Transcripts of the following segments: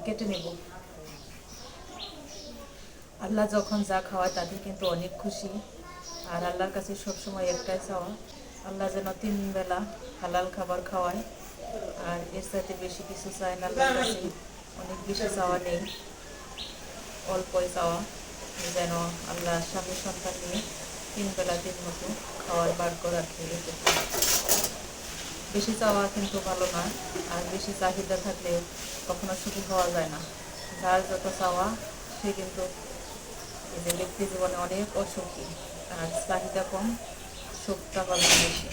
কেটে নেব। আল্লাহ যখন যা খাওয়ায় তাতে কিন্তু অনেক খুশি। আর আল্লাহর কাছে সবসময় একটাই চাওয়া, আল্লাহ যেন 3 বেলা হালাল খাবার খাওয়ায়। আর এর সাথে বেশি কিছু চায় না আল্লাহর কাছে, অনেক বেশি চাওয়া নেই, অল্পই চাওয়া, যেন আল্লাহ স্বামী সন্তান নিয়ে 3 বেলা 3 মতো খাওয়ার ভাগ্য রাখে। বেশি চাওয়া কিন্তু ভালো না, আর বেশি চাহিদা থাকলে কখনো সুখী হওয়া যায় না। যার যত চাওয়া সে কিন্তু এই যে ব্যক্তি জীবনে অনেক অসুখী, আর চাহিদা কম, সুখটা পাবে বেশি।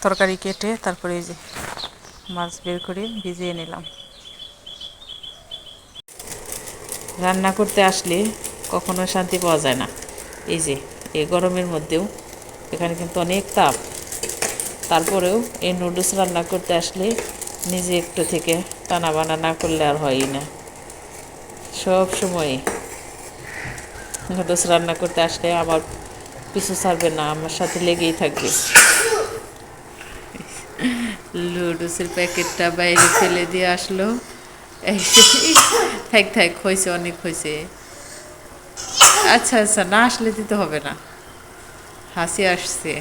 তরকারি কেটে তারপরে এই যে মাছ বের করে ভিজিয়ে নিলাম। রান্না করতে আসলে কখনো শান্তি পাওয়া যায় না। এই যে এই গরমের মধ্যেও এখানে কিন্তু অনেক তাপ, তারপরেও এই নুডলস রান্না করতে আসলে নিজে একটু থেকে টানা বানা না করলে আর হয়ই না। সব সময় নুডলস রান্না করতে আসলে আমার পিছু ছাড়বে না, আমার সাথে লেগেই থাকবে। নুডলসের প্যাকেটটা বাইরে ফেলে দিয়ে আসলো। থাক থাক, হয়েছে, অনেক হয়েছে। আচ্ছা আচ্ছা, না আসলে দিতে হবে না, হাসি আসছে।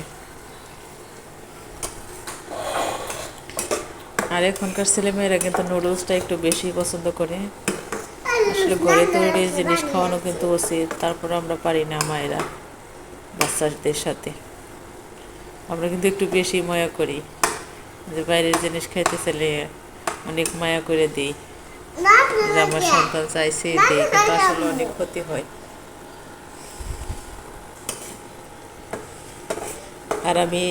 আর এখনকার ছেলেমেয়েরা কিন্তু নুডলসটা একটু বেশি পছন্দ করে। আসলে ঘরে তৈরি জিনিস খাওয়ানো কিন্তু উচিত, তারপর আমরা পারি না মায়েরা বাচ্চাদের সাথে। আমরা কিন্তু একটু বেশি মায়া করি, যে বাইরের জিনিস খাইতে চাইলে অনেক মায়া করে দিই, যে আমার সন্তান চাইছে দিই, কিন্তু আসলে অনেক ক্ষতি হয়। আর আমি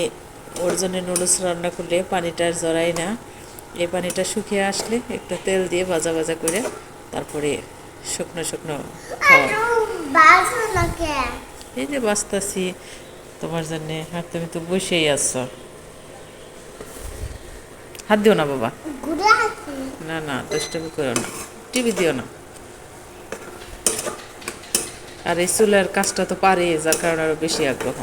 ওর জন্য নুডলস রান্না করলে পানিটা আর জড়াই না, এই পানিটা শুকিয়ে আসলে একটু তেল দিয়ে ভাজা ভাজা করে তারপরে শুকনো শুকনো খাওয়া। এই যে বাঁচতেছি তোমার জন্যে, আর তুমি তো বসেই আছো। হাত দিও না বাবা, না না, দুষ্টুমি করো না, টিভি দিও না। আর এই চুলার কাজটা তো পারে, যার কারণে আরো বেশি আগ্রহ।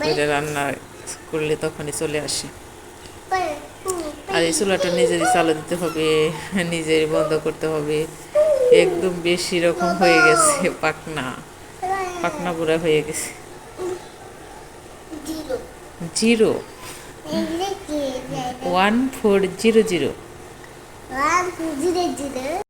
এটা রান্না করলে তখনই চলে আসে। আর এই চুলাটা নিজেরই চালু দিতে হবে, নিজেরই বন্ধ করতে হবে। একদম বেশি রকম হয়ে গেছে, পাকনা পাকনা বুড়া হয়ে গেছে। 0 1400।